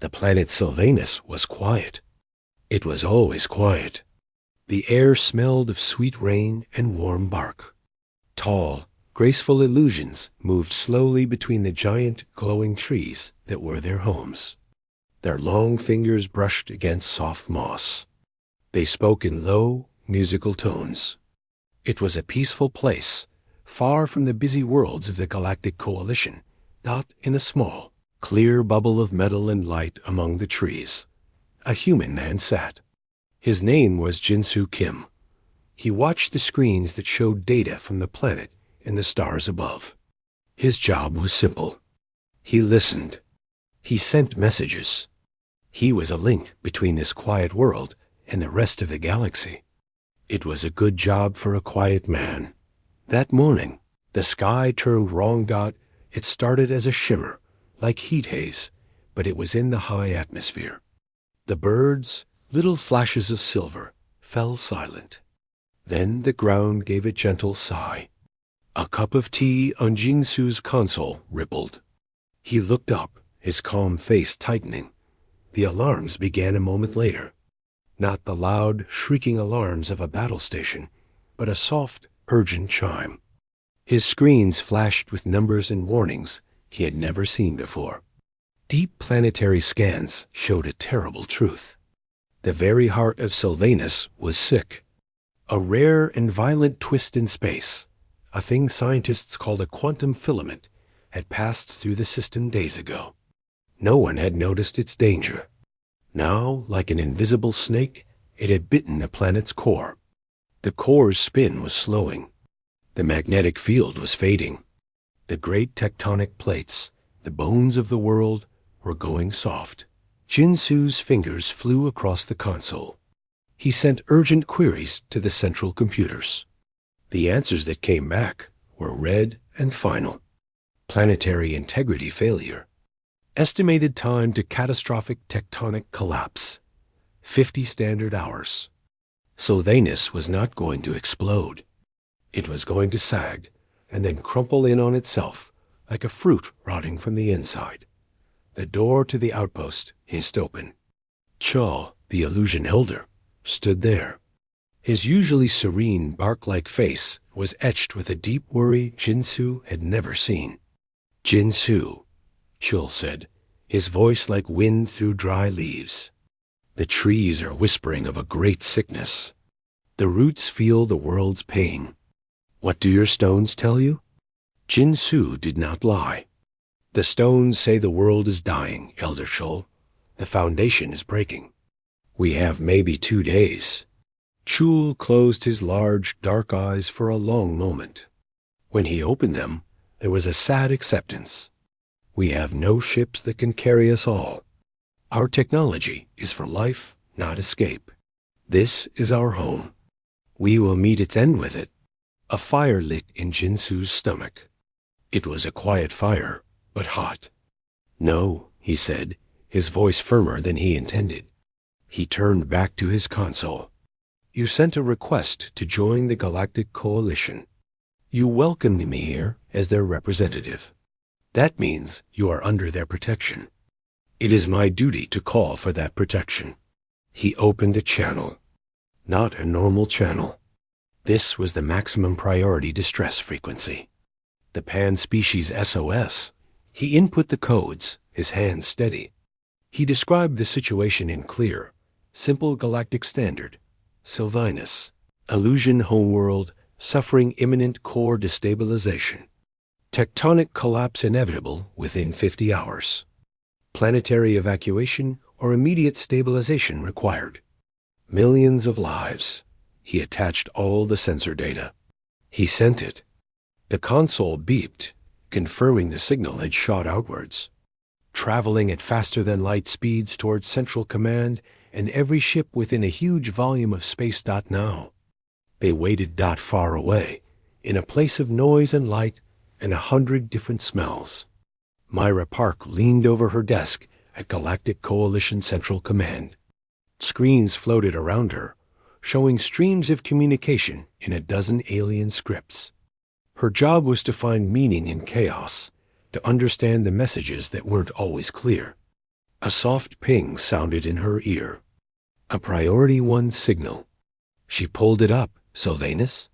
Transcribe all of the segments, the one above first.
The planet Sylvanus was quiet. It was always quiet. The air smelled of sweet rain and warm bark. Tall, graceful illusions moved slowly between the giant, glowing trees that were their homes. Their long fingers brushed against soft moss. They spoke in low, musical tones. It was a peaceful place, far from the busy worlds of the Galactic Coalition, not in a small, clear bubble of metal and light among the trees. A human man sat. His name was Jinsu Kim. He watched the screens that showed data from the planet and the stars above. His job was simple. He listened. He sent messages. He was a link between this quiet world and the rest of the galaxy. It was a good job for a quiet man. That morning, the sky turned wrong dot. It started as a shimmer, like heat haze, but it was in the high atmosphere. The birds, little flashes of silver, fell silent. Then the ground gave a gentle sigh. A cup of tea on Jinsu's console rippled. He looked up, his calm face tightening. The alarms began a moment later. Not the loud, shrieking alarms of a battle station, but a soft, urgent chime. His screens flashed with numbers and warnings he had never seen before. Deep planetary scans showed a terrible truth. The very heart of Sylvanus was sick. A rare and violent twist in space, a thing scientists called a quantum filament, had passed through the system days ago. No one had noticed its danger. Now, like an invisible snake, it had bitten the planet's core. The core's spin was slowing. The magnetic field was fading. The great tectonic plates, the bones of the world, were going soft. Jinsu's fingers flew across the console. He sent urgent queries to the central computers. The answers that came back were red and final. Planetary integrity failure. Estimated time to catastrophic tectonic collapse. 50 standard hours. Sylvanus was not going to explode. It was going to sag and then crumple in on itself like a fruit rotting from the inside. The door to the outpost hissed open. Chaw, the illusion elder, stood there. His usually serene, bark-like face was etched with a deep worry Jinsu had never seen. Jinsu, Chul said, his voice like wind through dry leaves. The trees are whispering of a great sickness. The roots feel the world's pain. What do your stones tell you? Jinsu did not lie. The stones say the world is dying, Elder Chul. The foundation is breaking. We have maybe 2 days. Chul closed his large, dark eyes for a long moment. When he opened them, there was a sad acceptance. We have no ships that can carry us all. Our technology is for life, not escape. This is our home. We will meet its end with it. A fire lit in Jinsu's stomach. It was a quiet fire, but hot. No, he said, his voice firmer than he intended. He turned back to his console. You sent a request to join the Galactic Coalition. You welcomed me here as their representative. That means you are under their protection. It is my duty to call for that protection. He opened a channel. Not a normal channel. This was the maximum priority distress frequency. The pan-species SOS. He input the codes, his hands steady. He described the situation in clear, simple galactic standard. Sylvanus, illusion homeworld, suffering imminent core destabilization. Tectonic collapse inevitable within 50 hours. Planetary evacuation or immediate stabilization required. Millions of lives. He attached all the sensor data. He sent it. The console beeped, confirming the signal had shot outwards. Traveling at faster than light speeds towards Central Command and every ship within a huge volume of space. Now. They waited. Far away, in a place of noise and light and 100 different smells. Myra Park leaned over her desk at Galactic Coalition Central Command. Screens floated around her, showing streams of communication in a dozen alien scripts. Her job was to find meaning in chaos, to understand the messages that weren't always clear. A soft ping sounded in her ear. A Priority 1 signal. She pulled it up. Sylvanus?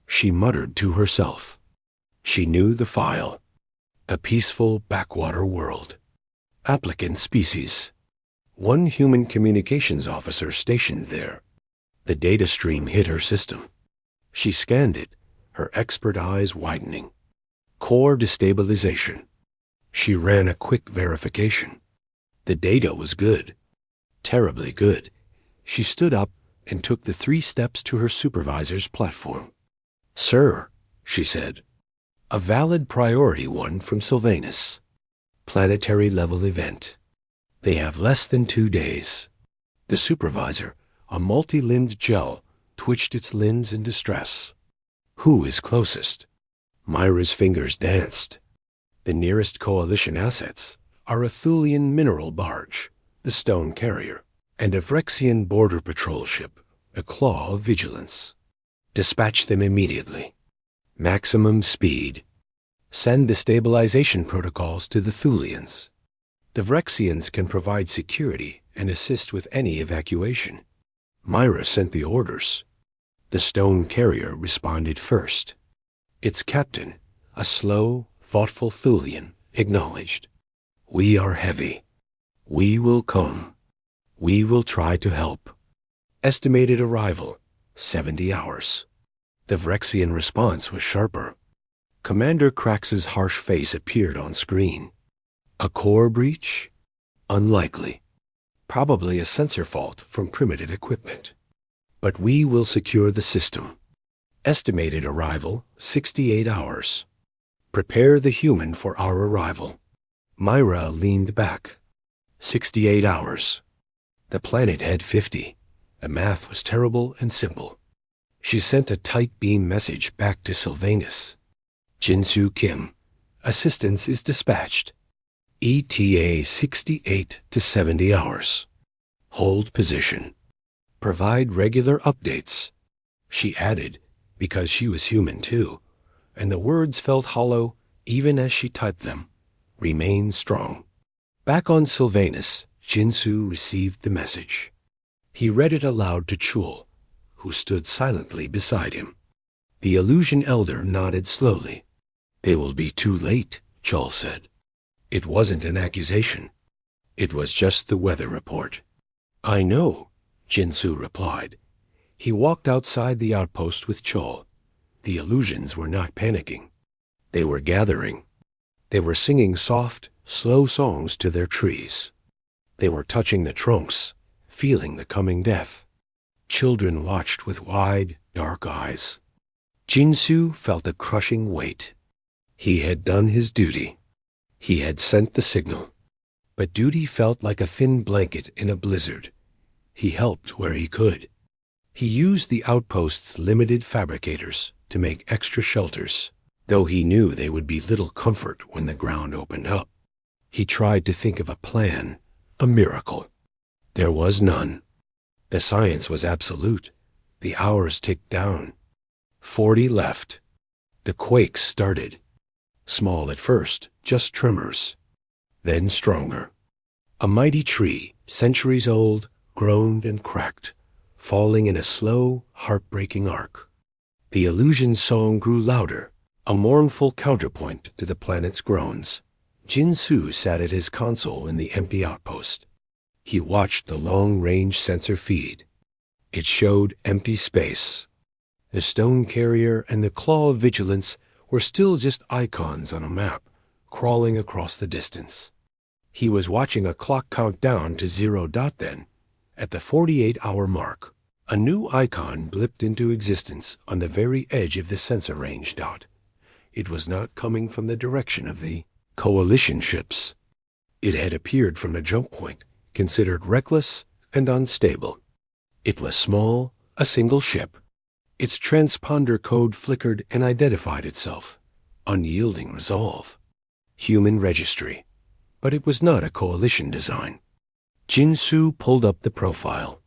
She muttered to herself. She knew the file. A peaceful backwater world. Applicant species. One human communications officer stationed there. The data stream hit her system. She scanned it, her expert eyes widening. Core destabilization. She ran a quick verification. The data was good. Terribly good. She stood up and took the 3 steps to her supervisor's platform. "Sir," she said, "a valid Priority 1 from Sylvanus. Planetary-level event. They have less than 2 days." The supervisor, a multi-limbed gel, twitched its limbs in distress. Who is closest? Myra's fingers danced. The nearest Coalition assets are a Thulian mineral barge, the Stone Carrier, and a Vrexian border patrol ship, a Claw of Vigilance. Dispatch them immediately. Maximum speed. Send the stabilization protocols to the Thulians. The Vrexians can provide security and assist with any evacuation. Myra sent the orders. The Stone Carrier responded first. Its captain, a slow, thoughtful Thulian, acknowledged. "We are heavy. We will come. We will try to help. Estimated arrival, 70 hours. The Vrexian response was sharper. Commander Krax's harsh face appeared on screen. A core breach? Unlikely. Probably a sensor fault from primitive equipment. But we will secure the system. Estimated arrival, 68 hours. Prepare the human for our arrival." Myra leaned back. 68 hours. The planet had 50. The math was terrible and simple. She sent a tight beam message back to Sylvanus. "Jinsu Kim, assistance is dispatched. ETA 68 to 70 hours. Hold position. Provide regular updates." She added, because she was human too, and the words felt hollow even as she typed them. "Remain strong." Back on Sylvanus, Jinsu received the message. He read it aloud to Chul, who stood silently beside him. The Illusion Elder nodded slowly. "They will be too late," Chul said. It wasn't an accusation. It was just the weather report. "I know," Jinsu replied. He walked outside the outpost with Chul. The illusions were not panicking. They were gathering. They were singing soft, slow songs to their trees. They were touching the trunks, feeling the coming death. Children watched with wide, dark eyes. Jinsu felt a crushing weight. He had done his duty. He had sent the signal. But duty felt like a thin blanket in a blizzard. He helped where he could. He used the outpost's limited fabricators to make extra shelters, though he knew they would be little comfort when the ground opened up. He tried to think of a plan, a miracle. There was none. The science was absolute. The hours ticked down. 40 left. The quakes started. Small at first, just tremors. Then stronger. A mighty tree, centuries old, groaned and cracked, falling in a slow, heartbreaking arc. The illusion's song grew louder, a mournful counterpoint to the planet's groans. Jinsu sat at his console in the empty outpost. He watched the long-range sensor feed. It showed empty space. The Stone Carrier and the Claw of Vigilance were still just icons on a map, crawling across the distance. He was watching a clock count down to 0 then. At the 48-hour mark, a new icon blipped into existence on the very edge of the sensor range. It was not coming from the direction of the Coalition ships. It had appeared from a jump point, considered reckless and unstable. It was small, a single ship. Its transponder code flickered and identified itself. Unyielding resolve. Human registry. But it was not a Coalition design. Jinsu pulled up the profile.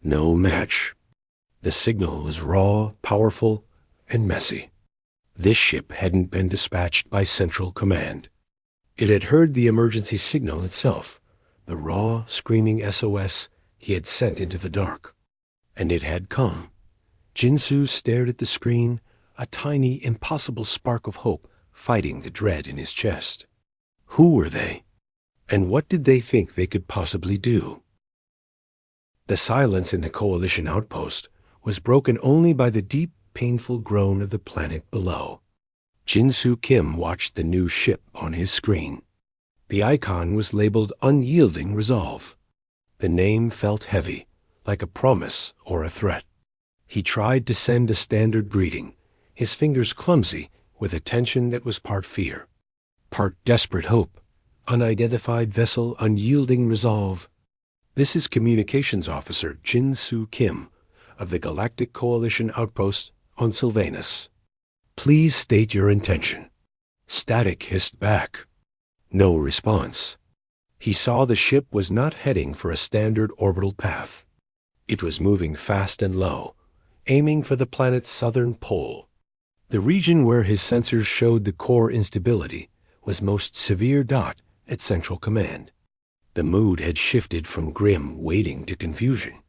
No match. The signal was raw, powerful, and messy. This ship hadn't been dispatched by Central Command. It had heard the emergency signal itself, the raw, screaming SOS he had sent into the dark. And it had come. Jinsu stared at the screen, a tiny, impossible spark of hope fighting the dread in his chest. Who were they? And what did they think they could possibly do? The silence in the Coalition outpost was broken only by the deep, painful groan of the planet below. Jinsu Kim watched the new ship on his screen. The icon was labeled Unyielding Resolve. The name felt heavy, like a promise or a threat. He tried to send a standard greeting, his fingers clumsy with a tension that was part fear, part desperate hope. Unidentified vessel, Unyielding Resolve. This is Communications Officer Jinsu Kim of the Galactic Coalition Outpost on Sylvanus. Please state your intention. Static hissed back. No response. He saw the ship was not heading for a standard orbital path. It was moving fast and low, aiming for the planet's southern pole. The region where his sensors showed the core instability was most severe dot at Central Command. The mood had shifted from grim waiting to confusion.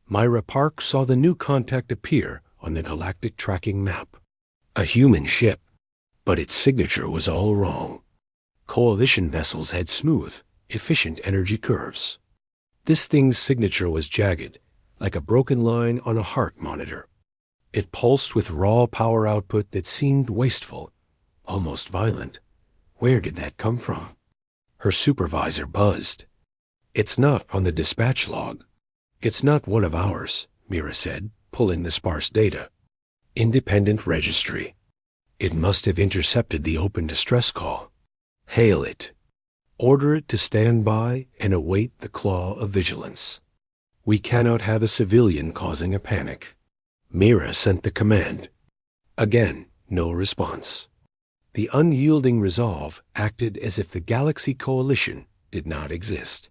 Myra Park saw the new contact appear on the galactic tracking map. A human ship, but its signature was all wrong. Coalition vessels had smooth, efficient energy curves. This thing's signature was jagged, like a broken line on a heart monitor. It pulsed with raw power output that seemed wasteful, almost violent. Where did that come from? Her supervisor buzzed. It's not on the dispatch log. It's not one of ours, Mira said, pulling the sparse data. Independent registry. It must have intercepted the open distress call. Hail it. Order it to stand by and await the claw of vigilance. We cannot have a civilian causing a panic. Mira sent the command. Again, no response. The Unyielding Resolve acted as if the Galaxy Coalition did not exist.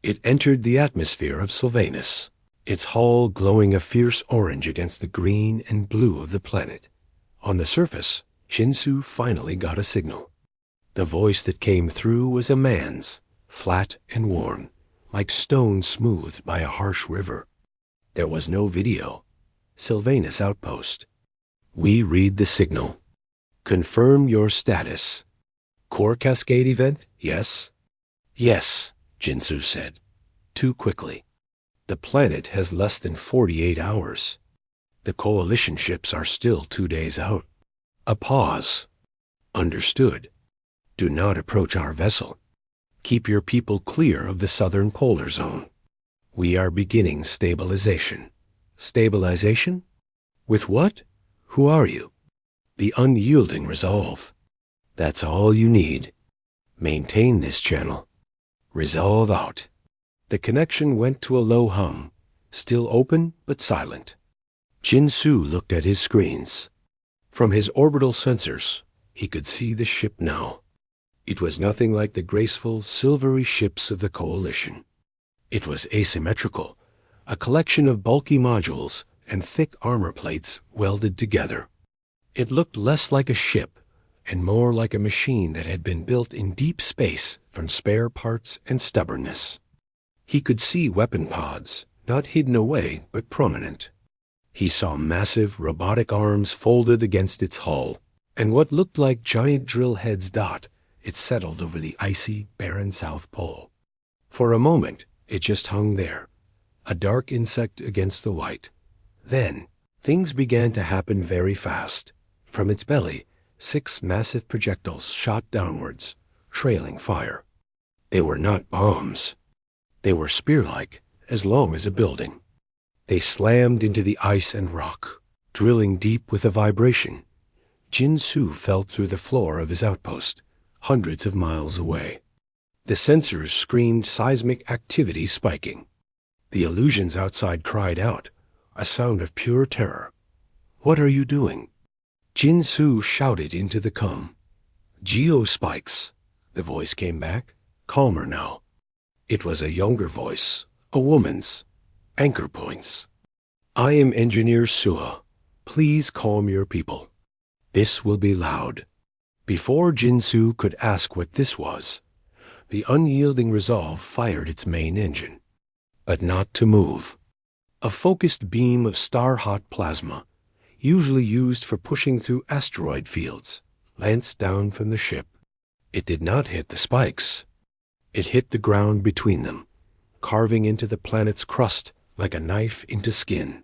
It entered the atmosphere of Sylvanus, its hull glowing a fierce orange against the green and blue of the planet. On the surface, Jinsu finally got a signal. The voice that came through was a man's, flat and worn, like stone smoothed by a harsh river. There was no video. Sylvanus outpost. We read the signal. Confirm your status. Core cascade event, yes? Yes, Jinsu said. Too quickly. The planet has less than 48 hours. The Coalition ships are still 2 days out. A pause. Understood. Do not approach our vessel. Keep your people clear of the southern polar zone. We are beginning stabilization. Stabilization? With what? Who are you? The Unyielding Resolve. That's all you need. Maintain this channel. Resolve out. The connection went to a low hum, still open but silent. Jinsu looked at his screens. From his orbital sensors, he could see the ship now. It was nothing like the graceful, silvery ships of the Coalition. It was asymmetrical, a collection of bulky modules and thick armor plates welded together. It looked less like a ship and more like a machine that had been built in deep space from spare parts and stubbornness. He could see weapon pods, not hidden away but prominent. He saw massive robotic arms folded against its hull, and what looked like giant drill heads it settled over the icy, barren South Pole. For a moment, it just hung there, a dark insect against the white. Then, things began to happen very fast. From its belly, 6 massive projectiles shot downwards, trailing fire. They were not bombs. They were spear-like, as long as a building. They slammed into the ice and rock, drilling deep with a vibration. Jinsu felt through the floor of his outpost, hundreds of miles away. The sensors screamed seismic activity spiking. The illusions outside cried out, a sound of pure terror. What are you doing? Jinsu shouted into the comm. Geospikes, the voice came back, calmer now. It was a younger voice, a woman's. Anchor points. I am Engineer Sua. Please calm your people. This will be loud. Before Jinsu could ask what this was, The unyielding resolve fired its main engine, but not to move. A focused beam of star-hot plasma, usually used for pushing through asteroid fields, lanced down from the ship. It did not hit the spikes. It hit the ground between them, carving into the planet's crust like a knife into skin.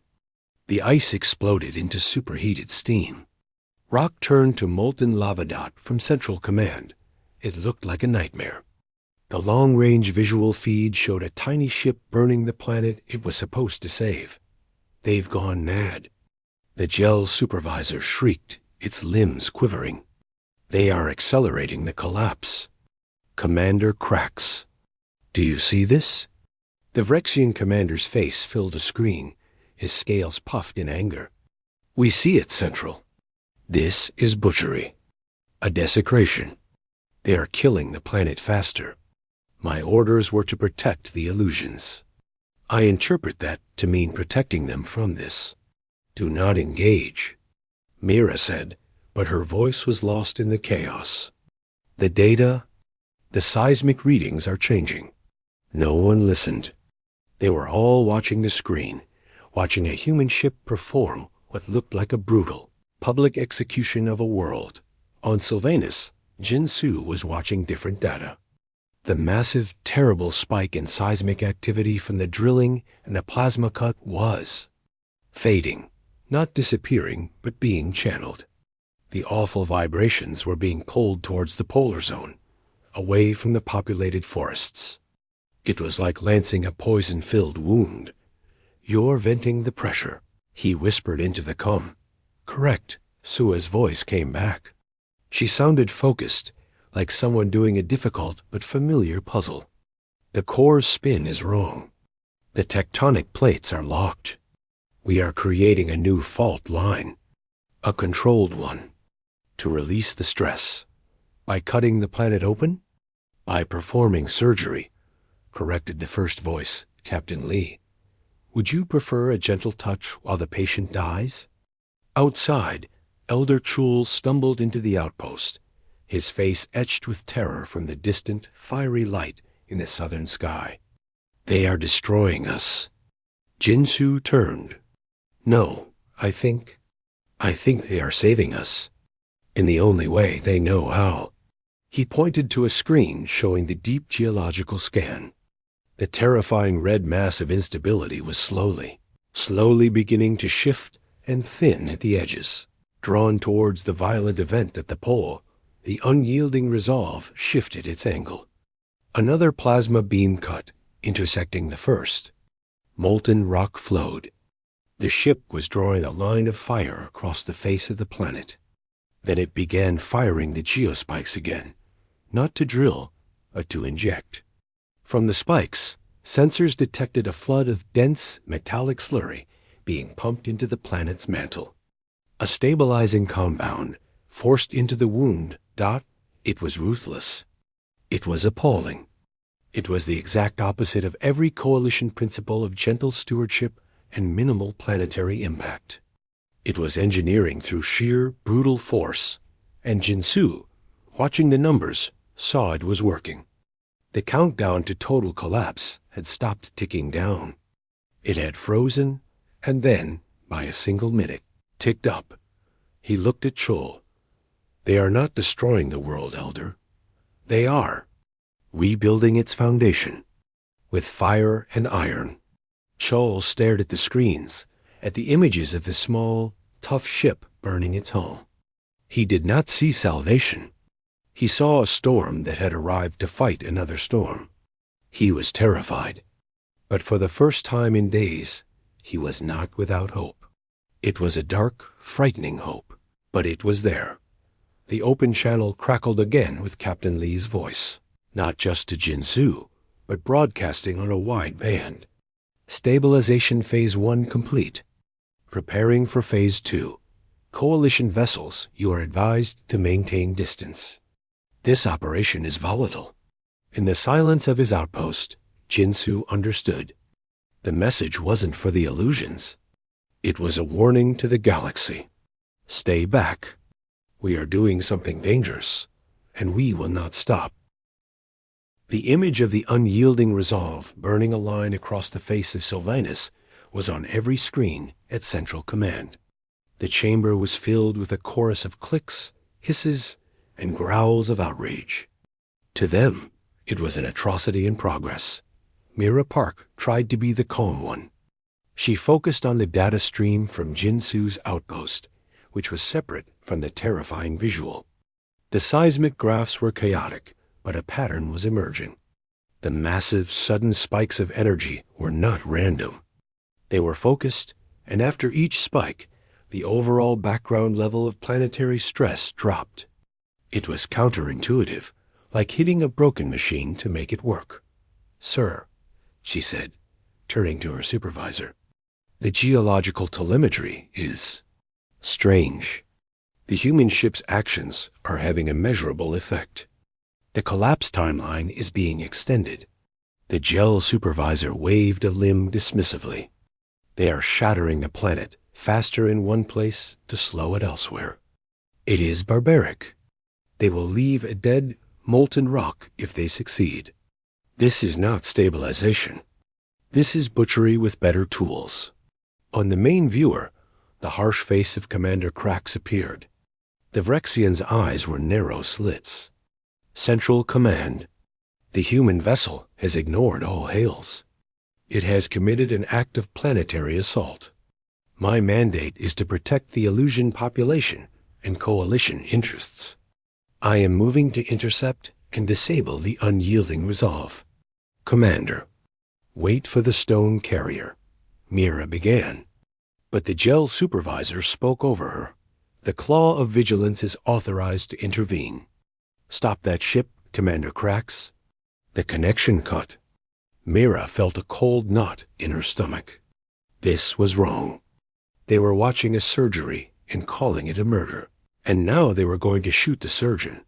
The ice exploded into superheated steam. Rock turned to molten lava dot from Central Command. It looked like a nightmare. The long-range visual feed showed a tiny ship burning the planet it was supposed to save. "They've gone mad." The gel supervisor shrieked, its limbs quivering. "They are accelerating the collapse." Commander cracks. "Do you see this?" The Vrexian commander's face filled a screen, his scales puffed in anger. "We see it, Central. This is butchery. A desecration. They are killing the planet faster. My orders were to protect the illusions. I interpret that to mean protecting them from this. Do not engage," Mira said, but her voice was lost in the chaos. "The data, the seismic readings are changing." No one listened. They were all watching the screen, watching a human ship perform what looked like a brutal, public execution of a world. On Sylvanus, Jinsu was watching different data. The massive, terrible spike in seismic activity from the drilling and the plasma cut was fading, not disappearing, but being channeled. The awful vibrations were being pulled towards the polar zone, away from the populated forests. It was like lancing a poison-filled wound. "You're venting the pressure," he whispered into the com. "Correct," Sua's voice came back. She sounded focused, like someone doing a difficult but familiar puzzle. "The core's spin is wrong. The tectonic plates are locked. We are creating a new fault line, a controlled one, to release the stress. By cutting the planet open? By performing surgery," corrected the first voice, Captain Lee. "Would you prefer a gentle touch while the patient dies?" Outside, Elder Chul stumbled into the outpost, his face etched with terror from the distant, fiery light in the southern sky. "They are destroying us." Jinsu turned. "No, I think they are saving us, in the only way they know how." He pointed to a screen showing the deep geological scan. The terrifying red mass of instability was slowly beginning to shift and thin at the edges. Drawn towards the violent event at the pole, the unyielding resolve shifted its angle. Another plasma beam cut, intersecting the first. Molten rock flowed. The ship was drawing a line of fire across the face of the planet. Then it began firing the geospikes again, not to drill, but to inject. From the spikes, sensors detected a flood of dense, metallic slurry being pumped into the planet's mantle. A stabilizing compound, forced into the wound. It was ruthless. It was appalling. It was the exact opposite of every coalition principle of gentle stewardship and minimal planetary impact. It was engineering through sheer, brutal force, and Jinsu, watching the numbers, saw it was working. The countdown to total collapse had stopped ticking down. It had frozen, and then, by a single minute, ticked up. He looked at Chul. "They are not destroying the world, Elder. They are rebuilding its foundation, with fire and iron." Chul stared at the screens, at the images of the small, tough ship burning its home. He did not see salvation. He saw a storm that had arrived to fight another storm. He was terrified. But for the first time in days, he was not without hope. It was a dark, frightening hope, but it was there. The open channel crackled again with Captain Lee's voice, not just to Jinsu, but broadcasting on a wide band. "Stabilization Phase 1 complete. Preparing for Phase 2. Coalition vessels, you are advised to maintain distance. This operation is volatile." In the silence of his outpost, Jinsu understood. The message wasn't for the illusions. It was a warning to the galaxy. Stay back. We are doing something dangerous, and we will not stop. The image of the unyielding resolve burning a line across the face of Sylvanus was on every screen at Central Command. The chamber was filled with a chorus of clicks, hisses, and growls of outrage. To them, it was an atrocity in progress. Mira Park tried to be the calm one. She focused on the data stream from Jinsu's outpost, which was separate from the terrifying visual. The seismic graphs were chaotic, but a pattern was emerging. The massive, sudden spikes of energy were not random. They were focused, and after each spike, the overall background level of planetary stress dropped. It was counterintuitive, like hitting a broken machine to make it work. "Sir," she said, turning to her supervisor, "the geological telemetry is strange. The human ship's actions are having a measurable effect. The collapse timeline is being extended." The gel supervisor waved a limb dismissively. "They are shattering the planet faster in one place to slow it elsewhere. It is barbaric. They will leave a dead, molten rock if they succeed. This is not stabilization. This is butchery with better tools." On the main viewer, the harsh face of Commander Krax appeared. The Vrexian's eyes were narrow slits. "Central Command. The human vessel has ignored all hails. It has committed an act of planetary assault. My mandate is to protect the Illusion population and coalition interests. I am moving to intercept and disable the unyielding resolve. Commander, wait for the stone carrier," Mira began. But the gel supervisor spoke over her. "The Claw of Vigilance is authorized to intervene. Stop that ship, Commander Krax." The connection cut. Mira felt a cold knot in her stomach. This was wrong. They were watching a surgery and calling it a murder. And now they were going to shoot the surgeon.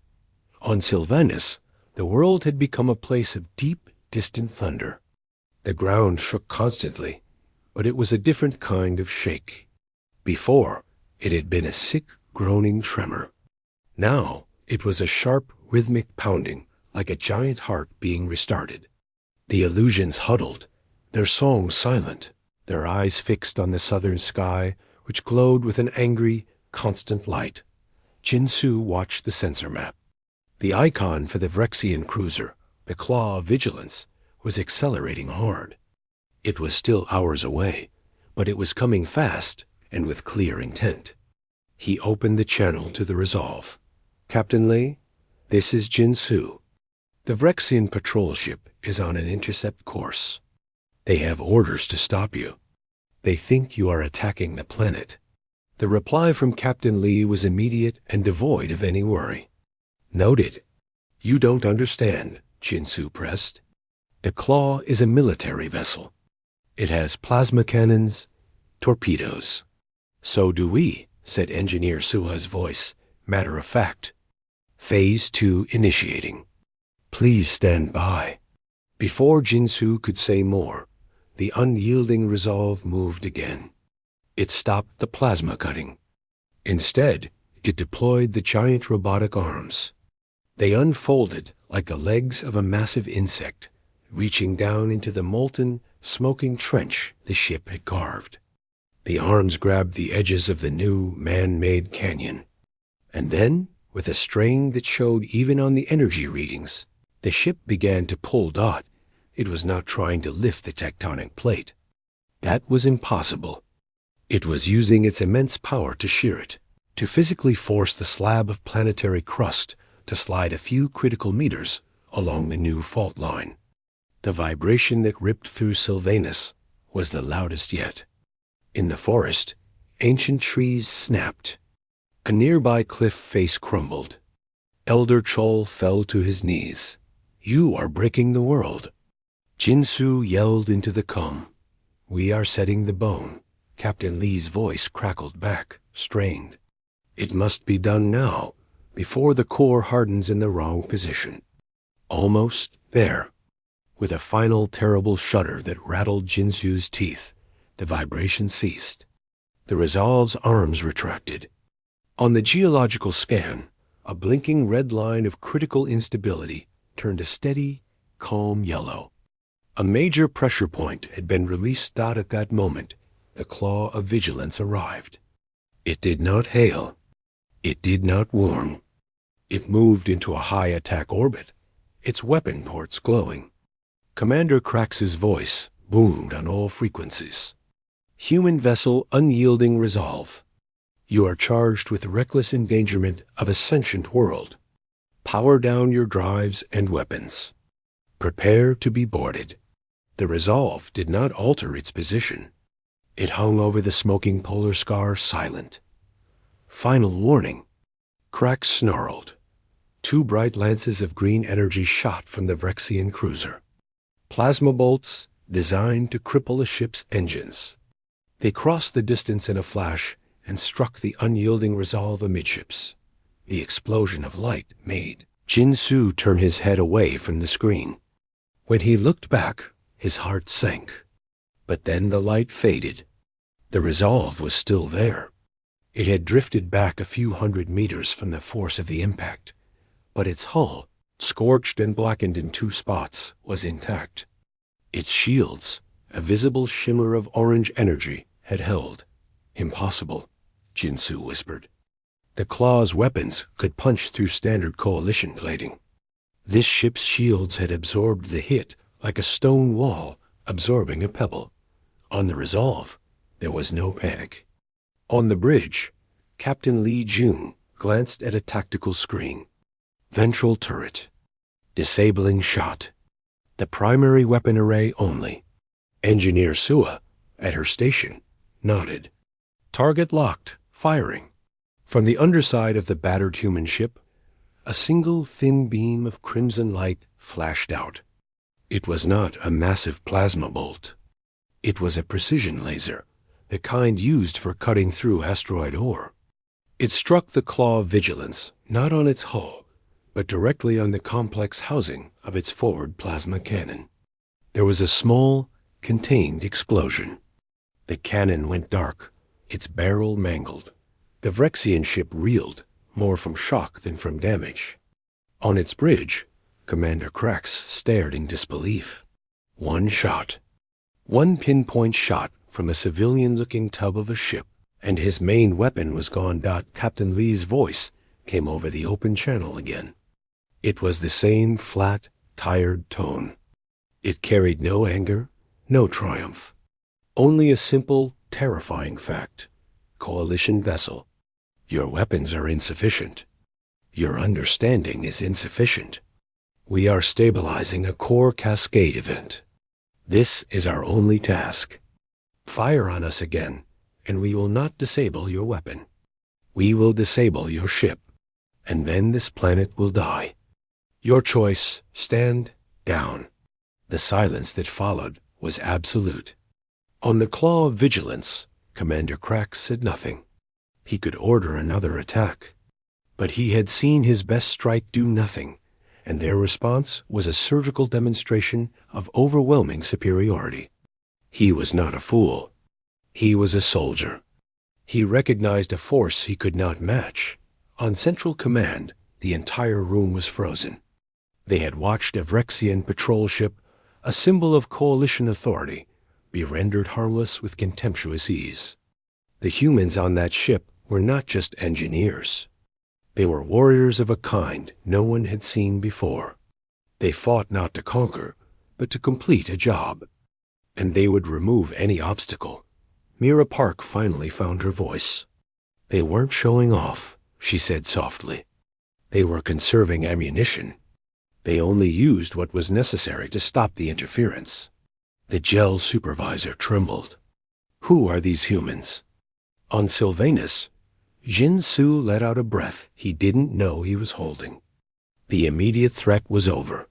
On Sylvanus, the world had become a place of deep, distant thunder. The ground shook constantly, but it was a different kind of shake. Before, it had been a sick, groaning tremor. Now, it was a sharp, rhythmic pounding, like a giant heart being restarted. The illusions huddled, their song silent, their eyes fixed on the southern sky, which glowed with an angry, constant light. Jinsu watched the sensor map. The icon for the Vrexian cruiser, the Claw of Vigilance, was accelerating hard. It was still hours away, but it was coming fast and with clear intent. He opened the channel to the resolve. "Captain Lee, this is Jinsu. The Vrexian patrol ship is on an intercept course. They have orders to stop you. They think you are attacking the planet." The reply from Captain Lee was immediate and devoid of any worry. "Noted. You don't understand," Jinsu pressed. "The Claw is a military vessel. It has plasma cannons, torpedoes." "So do we," said Engineer Sua's voice, matter of fact. "Phase 2 initiating. Please stand by." Before Jinsu could say more, the unyielding resolve moved again. It stopped the plasma cutting. Instead, it deployed the giant robotic arms. They unfolded like the legs of a massive insect, reaching down into the molten, smoking trench the ship had carved. The arms grabbed the edges of the new, man-made canyon. And then, with a strain that showed even on the energy readings, the ship began to pull Dot. It was not trying to lift the tectonic plate. That was impossible. It was using its immense power to shear it, to physically force the slab of planetary crust to slide a few critical meters along the new fault line. The vibration that ripped through Sylvanus was the loudest yet. In the forest, ancient trees snapped. A nearby cliff face crumbled. Elder Chol fell to his knees. "You are breaking the world." Jinsu yelled into the calm. "We are setting the bone." Captain Lee's voice crackled back, strained. "It must be done now, before the core hardens in the wrong position." Almost there. With a final terrible shudder that rattled Jinsu's teeth, the vibration ceased. The Resolve's arms retracted. On the geological scan, a blinking red line of critical instability turned a steady, calm yellow. A major pressure point had been released out at that moment. The claw of vigilance arrived. It did not hail. It did not warn. It moved into a high attack orbit, its weapon ports glowing. Commander Krax's voice boomed on all frequencies. Human vessel unyielding resolve. You are charged with reckless endangerment of a sentient world. Power down your drives and weapons. Prepare to be boarded. The resolve did not alter its position. It hung over the smoking polar scar silent. Final warning. Krax snarled. 2 bright lances of green energy shot from the Vrexian cruiser. Plasma bolts designed to cripple a ship's engines. They crossed the distance in a flash and struck the unyielding resolve amidships. The explosion of light made Jinsu turn his head away from the screen. When he looked back, his heart sank. But then the light faded. The resolve was still there. It had drifted back a few hundred meters from the force of the impact, but its hull, scorched and blackened in 2 spots, was intact. Its shields, a visible shimmer of orange energy, had held. Impossible, Jinsu whispered. The claw's weapons could punch through standard coalition plating. This ship's shields had absorbed the hit like a stone wall absorbing a pebble. On the resolve, there was no panic. On the bridge, Captain Li Jun glanced at a tactical screen. Ventral turret. Disabling shot. The primary weapon array only. Engineer Sua, at her station, nodded. Target locked, firing. From the underside of the battered human ship, a single thin beam of crimson light flashed out. It was not a massive plasma bolt. It was a precision laser, the kind used for cutting through asteroid ore. It struck the claw of vigilance, not on its hull, but directly on the complex housing of its forward plasma cannon. There was a small, contained explosion. The cannon went dark, its barrel mangled. The Vrexian ship reeled, more from shock than from damage. On its bridge, Commander Krax stared in disbelief. One shot. One pinpoint shot from a civilian-looking tub of a ship, and his main weapon was gone. Captain Li's voice came over the open channel again. It was the same flat, tired tone. It carried no anger, no triumph. Only a simple, terrifying fact. Coalition vessel. Your weapons are insufficient. Your understanding is insufficient. We are stabilizing a core cascade event. This is our only task. Fire on us again, and we will not disable your weapon. We will disable your ship, and then this planet will die. Your choice, stand down. The silence that followed was absolute. On the claw of vigilance, Commander Krax said nothing. He could order another attack. But he had seen his best strike do nothing, and their response was a surgical demonstration of overwhelming superiority. He was not a fool. He was a soldier. He recognized a force he could not match. On Central Command, the entire room was frozen. They had watched a Vrexian patrol ship, a symbol of coalition authority, be rendered harmless with contemptuous ease. The humans on that ship were not just engineers. They were warriors of a kind no one had seen before. They fought not to conquer, but to complete a job. And they would remove any obstacle. Mira Park finally found her voice. They weren't showing off, she said softly. They were conserving ammunition. They only used what was necessary to stop the interference. The gel supervisor trembled. Who are these humans? On Sylvanus, Jinsu let out a breath he didn't know he was holding. The immediate threat was over.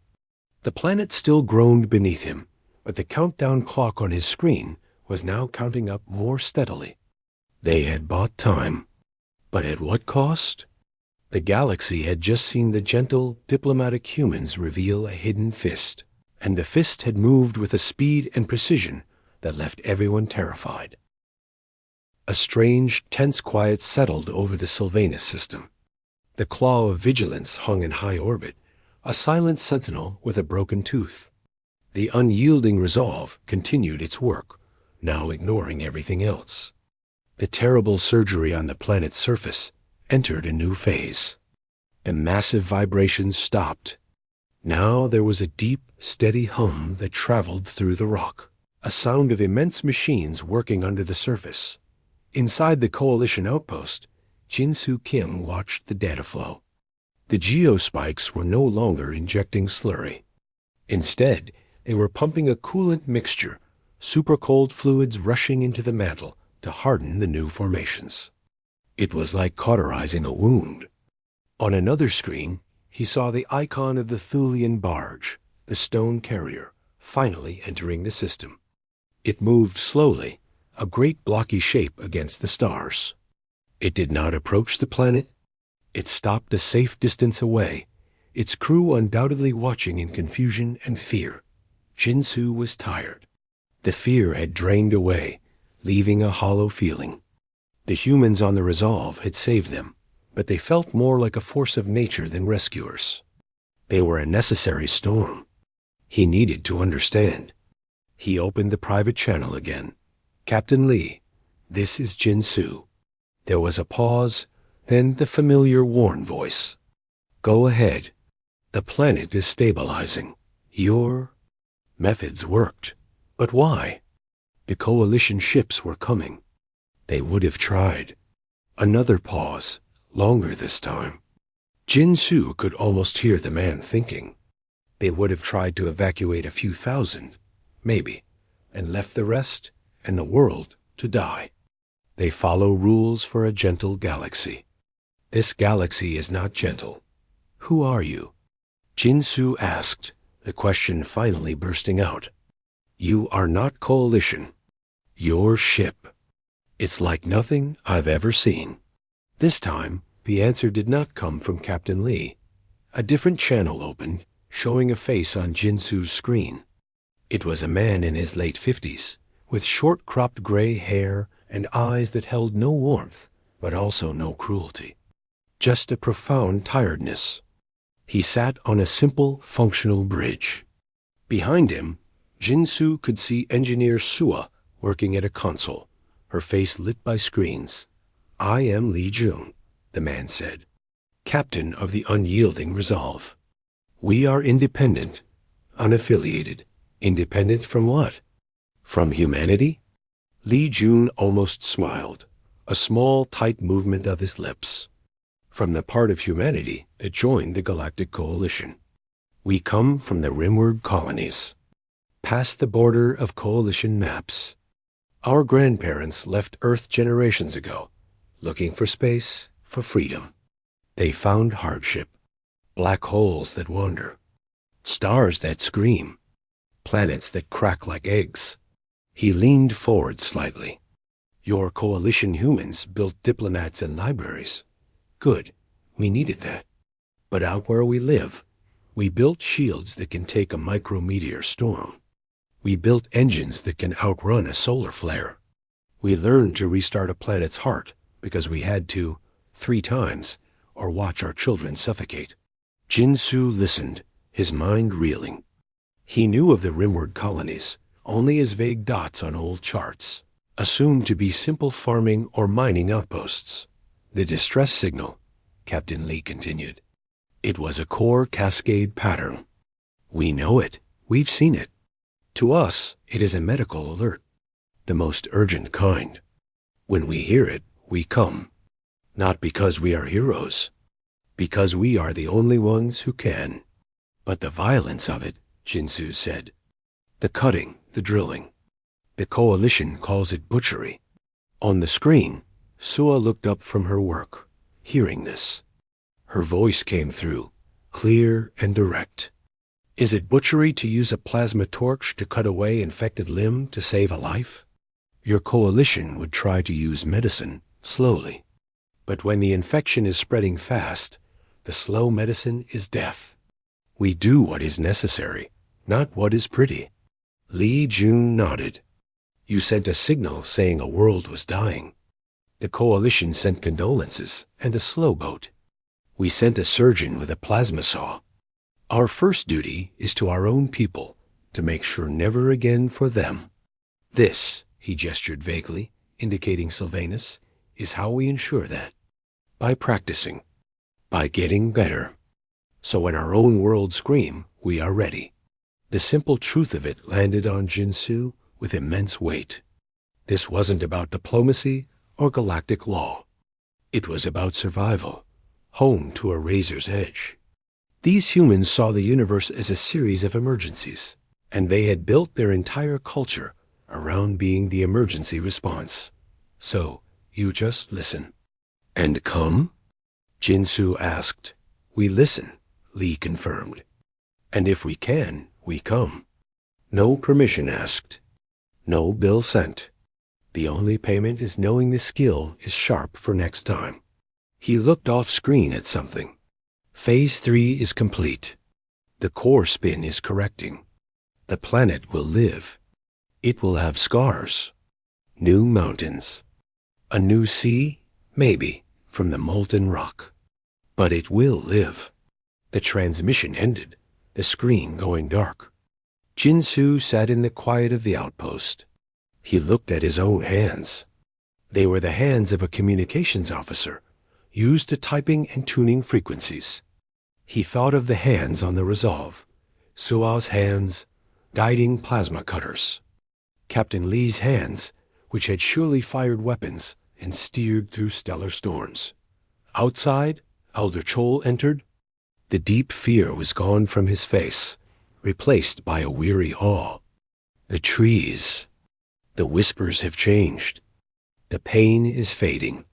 The planet still groaned beneath him, but the countdown clock on his screen was now counting up more steadily. They had bought time. But at what cost? The galaxy had just seen the gentle, diplomatic humans reveal a hidden fist, and the fist had moved with a speed and precision that left everyone terrified. A strange, tense quiet settled over the Sylvanus system. The claw of vigilance hung in high orbit, a silent sentinel with a broken tooth. The unyielding resolve continued its work, now ignoring everything else. The terrible surgery on the planet's surface entered a new phase. The massive vibrations stopped. Now there was a deep, steady hum that traveled through the rock, a sound of immense machines working under the surface. Inside the Coalition outpost, Jin-Soo Kim watched the data flow. The geospikes were no longer injecting slurry. Instead, they were pumping a coolant mixture, super-cold fluids rushing into the mantle to harden the new formations. It was like cauterizing a wound. On another screen, he saw the icon of the Thulian barge, the stone carrier, finally entering the system. It moved slowly, a great blocky shape against the stars. It did not approach the planet. It stopped a safe distance away, its crew undoubtedly watching in confusion and fear. Jin-Soo was tired. The fear had drained away, leaving a hollow feeling. The humans on the Resolve had saved them, but they felt more like a force of nature than rescuers. They were a necessary storm. He needed to understand. He opened the private channel again. "Captain Lee, this is Jin-Soo." There was a pause, then the familiar worn voice. "Go ahead. The planet is stabilizing. Your methods worked. But why? The Coalition ships were coming. They would have tried." Another pause, longer this time. Jin-Soo could almost hear the man thinking. They would have tried to evacuate a few thousand, maybe, and left the rest and the world to die. They follow rules for a gentle galaxy. This galaxy is not gentle. Who are you? Jin-Soo asked, the question finally bursting out. You are not Coalition. Your ship. It's like nothing I've ever seen. This time, the answer did not come from Captain Lee. A different channel opened, showing a face on Jin-Soo's screen. It was a man in his late 50s, with short-cropped gray hair and eyes that held no warmth, but also no cruelty. Just a profound tiredness. He sat on a simple, functional bridge. Behind him, Jin-Soo could see engineer Sua working at a console, her face lit by screens. "I am Lee Jun," the man said, "captain of the unyielding Resolve. We are independent, unaffiliated. Independent from what? From humanity?" Lee Jun almost smiled, a small, tight movement of his lips. "From the part of humanity that joined the Galactic Coalition. We come from the Rimward colonies, past the border of Coalition maps. Our grandparents left Earth generations ago, looking for space, for freedom. They found hardship, black holes that wander, stars that scream, planets that crack like eggs." He leaned forward slightly. "Your Coalition humans built diplomats and libraries. Good, we needed that. But out where we live, we built shields that can take a micrometeor storm. We built engines that can outrun a solar flare. We learned to restart a planet's heart because we had to, 3 times, or watch our children suffocate." Jin-Soo listened, his mind reeling. He knew of the Rimward colonies only as vague dots on old charts, assumed to be simple farming or mining outposts. "The distress signal," Captain Lee continued. "It was a core cascade pattern. We know it. We've seen it. To us, it is a medical alert, the most urgent kind. When we hear it, we come. Not because we are heroes, because we are the only ones who can." "But the violence of it," Jin-Soo said. "The cutting, the drilling. The Coalition calls it butchery." On the screen, Sua looked up from her work, hearing this. Her voice came through, clear and direct. "Is it butchery to use a plasma torch to cut away infected limb to save a life? Your Coalition would try to use medicine, slowly. But when the infection is spreading fast, the slow medicine is death. We do what is necessary, not what is pretty." Lee Jun nodded. "You sent a signal saying a world was dying. The Coalition sent condolences and a slow boat. We sent a surgeon with a plasma saw. Our first duty is to our own people, to make sure never again for them. This, he gestured vaguely, indicating Sylvanus, is how we ensure that. By practicing. By getting better. So when our own worlds scream, we are ready. The simple truth of it landed on Jinsu with immense weight. This wasn't about diplomacy or galactic law. It was about survival, home to a razor's edge. These humans saw the universe as a series of emergencies, and they had built their entire culture around being the emergency response. So, you just listen. And come? Jinsu asked. We listen, Li confirmed. And if we can, we come. No permission asked. No bill sent. The only payment is knowing the skill is sharp for next time. He looked off screen at something. Phase 3 is complete. The core spin is correcting. The planet will live. It will have scars. New mountains. A new sea? Maybe, from the molten rock. But it will live. The transmission ended, the screen going dark. Jinsu sat in the quiet of the outpost. He looked at his own hands. They were the hands of a communications officer, used to typing and tuning frequencies. He thought of the hands on the Resolve, Sua's hands, guiding plasma cutters. Captain Li's hands, which had surely fired weapons and steered through stellar storms. Outside, Elder Chol entered. The deep fear was gone from his face, replaced by a weary awe. The trees. The whispers have changed. The pain is fading.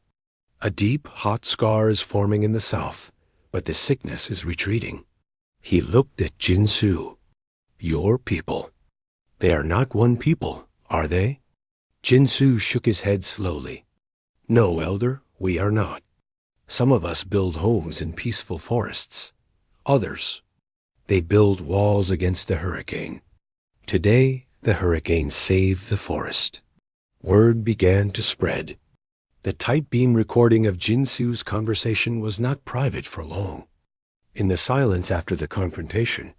A deep, hot scar is forming in the south, but the sickness is retreating. He looked at Jinsu. Your people. They are not one people, are they? Jinsu shook his head slowly. No, Elder, we are not. Some of us build homes in peaceful forests. Others, they build walls against the hurricane. Today, the hurricane saved the forest. Word began to spread. The tight beam recording of Jinsu's conversation was not private for long. In the silence after the confrontation,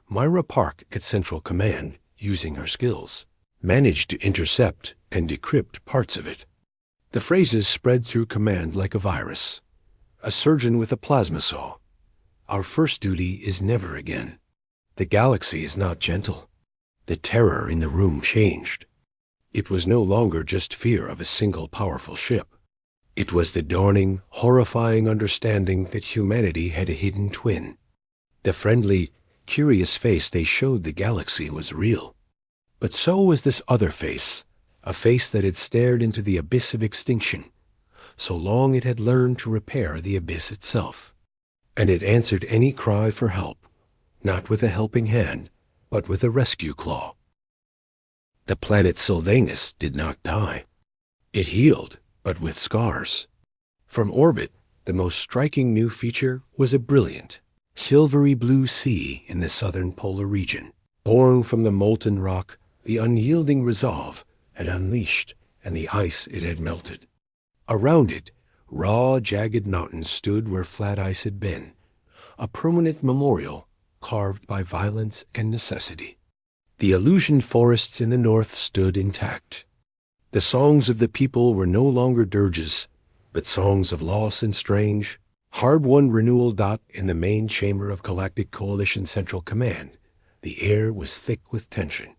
Myra Park at Central Command, using her skills, managed to intercept and decrypt parts of it. The phrases spread through command like a virus. A surgeon with a plasma saw. Our first duty is never again. The galaxy is not gentle. The terror in the room changed. It was no longer just fear of a single powerful ship. It was the dawning, horrifying understanding that humanity had a hidden twin. The friendly, curious face they showed the galaxy was real. But so was this other face, a face that had stared into the abyss of extinction, so long it had learned to repair the abyss itself. And it answered any cry for help, not with a helping hand, but with a rescue claw. The planet Sylvanus did not die. It healed, but with scars. From orbit, the most striking new feature was a brilliant, silvery blue sea in the southern polar region. Born from the molten rock, the unyielding Resolve had unleashed, and the ice it had melted. Around it, raw, jagged mountains stood where flat ice had been, a permanent memorial carved by violence and necessity. The illusioned forests in the north stood intact. The songs of the people were no longer dirges, but songs of loss and strange, hard-won renewal. In the main chamber of Galactic Coalition Central Command, the air was thick with tension.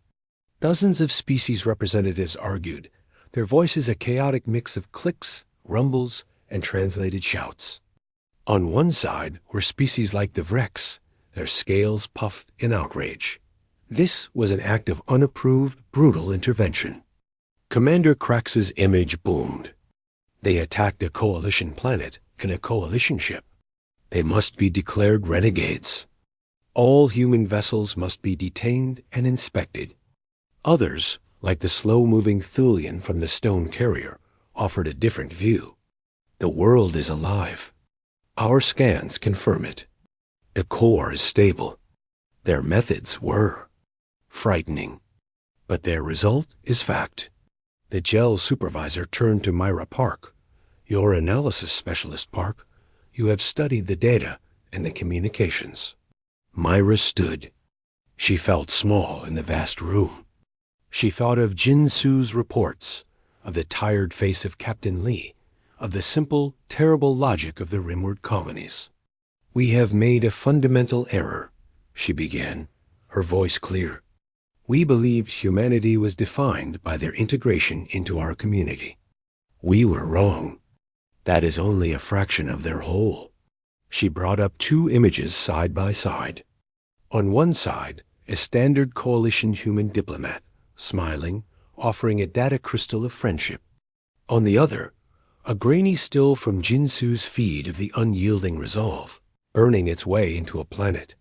Dozens of species representatives argued, their voices a chaotic mix of clicks, rumbles, and translated shouts. On one side were species like the Vrex, their scales puffed in outrage. This was an act of unapproved, brutal intervention. Commander Krax's image boomed. They attacked a coalition planet in a coalition ship. They must be declared renegades. All human vessels must be detained and inspected. Others, like the slow-moving Thulian from the stone carrier, offered a different view. The world is alive. Our scans confirm it. The core is stable. Their methods were frightening. But their result is fact. The gel supervisor turned to Myra Park. Your analysis specialist, Park. You have studied the data and the communications. Myra stood. She felt small in the vast room. She thought of Jinsu's reports, of the tired face of Captain Lee, of the simple, terrible logic of the Rimward colonies. "We have made a fundamental error," she began, her voice clear. "We believed humanity was defined by their integration into our community. We were wrong. That is only a fraction of their whole." She brought up two images side by side. On one side, a standard coalition human diplomat, smiling, offering a data crystal of friendship. On the other, a grainy still from Jinsu's feed of the unyielding resolve, earning its way into a planet.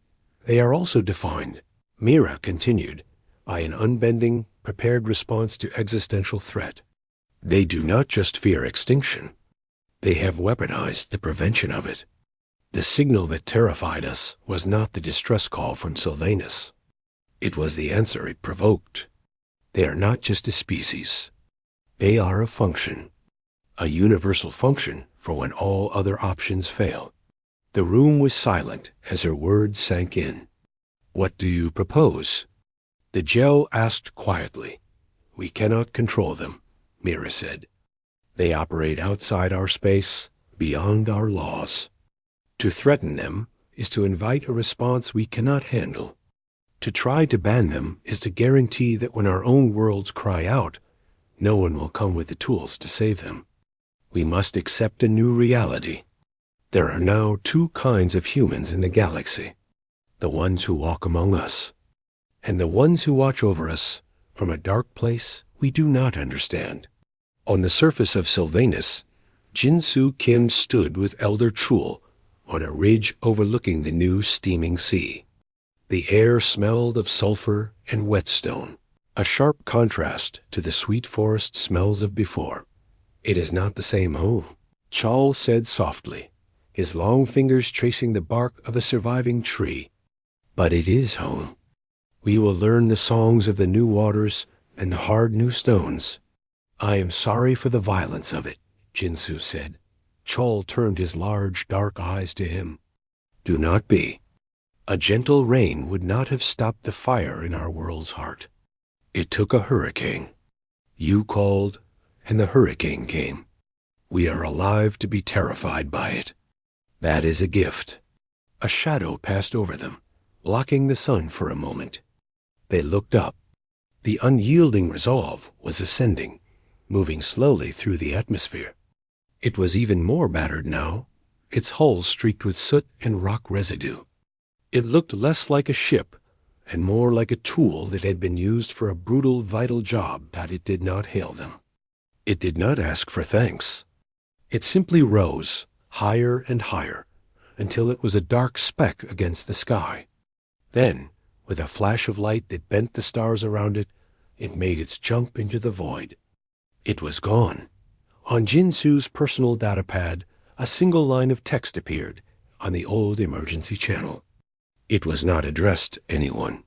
"They are also defined," Mira continued, "by an unbending, prepared response to existential threat. They do not just fear extinction. They have weaponized the prevention of it. The signal that terrified us was not the distress call from Sylvanus. It was the answer it provoked. They are not just a species. They are a function. A universal function for when all other options fail." The room was silent as her words sank in. "What do you propose?" The gel asked quietly. "We cannot control them," Mira said. "They operate outside our space, beyond our laws. To threaten them is to invite a response we cannot handle. To try to ban them is to guarantee that when our own worlds cry out, no one will come with the tools to save them. We must accept a new reality. There are now two kinds of humans in the galaxy: the ones who walk among us, and the ones who watch over us from a dark place we do not understand." On the surface of Sylvanus, Jinsu Kim stood with Elder Chul on a ridge overlooking the new steaming sea. The air smelled of sulfur and whetstone, a sharp contrast to the sweet forest smells of before. "It is not the same home," Chul said softly, his long fingers tracing the bark of a surviving tree. "But it is home. We will learn the songs of the new waters and the hard new stones." "I am sorry for the violence of it," Jinsu said. Chul turned his large, dark eyes to him. "Do not be. A gentle rain would not have stopped the fire in our world's heart. It took a hurricane. You called, and the hurricane came. We are alive to be terrified by it. That is a gift." A shadow passed over them, blocking the sun for a moment. They looked up. The unyielding resolve was ascending, moving slowly through the atmosphere. It was even more battered now, its hull streaked with soot and rock residue. It looked less like a ship and more like a tool that had been used for a brutal, vital job. That it did not hail them. It did not ask for thanks. It simply rose, higher and higher, until it was a dark speck against the sky. Then, with a flash of light that bent the stars around it, it made its jump into the void. It was gone. On Jinsu's personal datapad, a single line of text appeared on the old emergency channel. It was not addressed to anyone.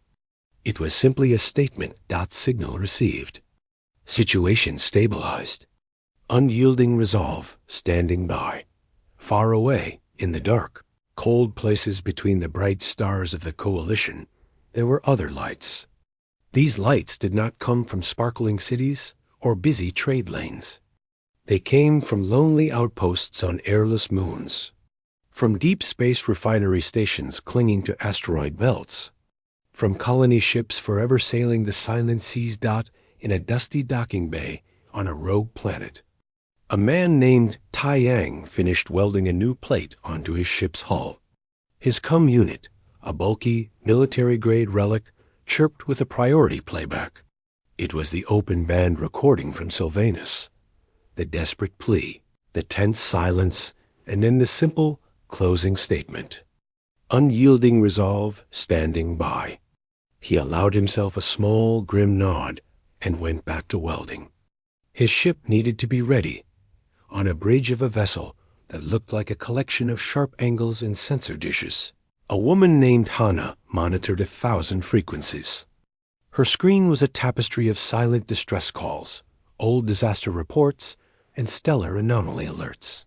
It was simply a statement. Signal received. Situation stabilized. Unyielding resolve standing by. Far away, in the dark, cold places between the bright stars of the coalition, there were other lights. These lights did not come from sparkling cities or busy trade lanes. They came from lonely outposts on airless moons, from deep space refinery stations clinging to asteroid belts, from colony ships forever sailing the silent seas. In a dusty docking bay on a rogue planet, a man named Tai Yang finished welding a new plate onto his ship's hull. His cum unit, a bulky, military-grade relic, chirped with a priority playback. It was the open band recording from Sylvanus. The desperate plea, the tense silence, and then the simple closing statement. Unyielding resolve standing by. He allowed himself a small, grim nod and went back to welding. His ship needed to be ready, on a bridge of a vessel that looked like a collection of sharp angles and sensor dishes. A woman named Hana monitored 1,000 frequencies. Her screen was a tapestry of silent distress calls, old disaster reports, and stellar anomaly alerts.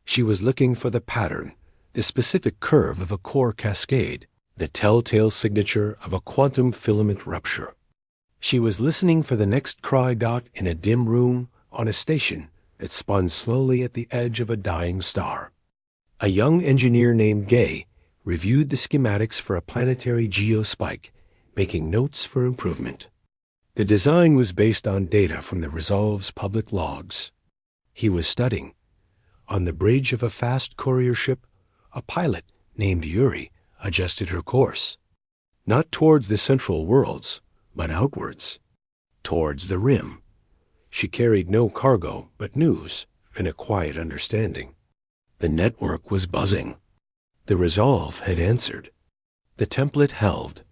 She was looking for the pattern, the specific curve of a core cascade, the telltale signature of a quantum filament rupture. She was listening for the next cry dot in a dim room on a station that spun slowly at the edge of a dying star. A young engineer named Gay reviewed the schematics for a planetary geospike, making notes for improvement. The design was based on data from the Resolve's public logs. He was studying. On the bridge of a fast courier ship, a pilot named Yuri adjusted her course, not towards the central worlds, but outwards, towards the rim. She carried no cargo but news and a quiet understanding. The network was buzzing. The Resolve had answered. The template held.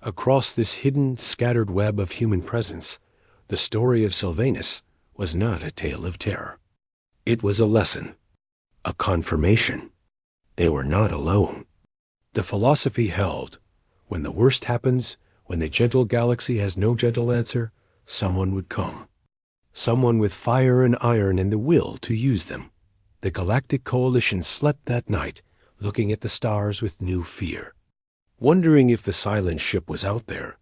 Across this hidden, scattered web of human presence, the story of Sylvanus was not a tale of terror. It was a lesson, a confirmation. They were not alone. The philosophy held. When the worst happens, when the gentle galaxy has no gentle answer, someone would come. Someone with fire and iron and the will to use them. The Galactic Coalition slept that night, looking at the stars with new fear, wondering if the silent ship was out there,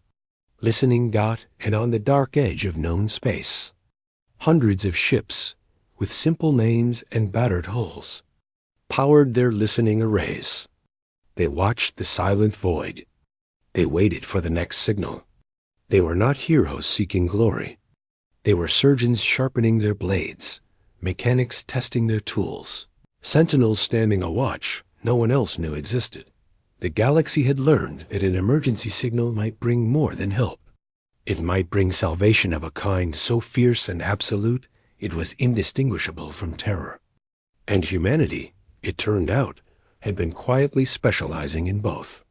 listening and on the dark edge of known space. Hundreds of ships, with simple names and battered hulls, powered their listening arrays. They watched the silent void. They waited for the next signal. They were not heroes seeking glory. They were surgeons sharpening their blades, mechanics testing their tools, sentinels standing a watch no one else knew existed. The galaxy had learned that an emergency signal might bring more than help. It might bring salvation of a kind so fierce and absolute it was indistinguishable from terror. And humanity, it turned out, had been quietly specializing in both.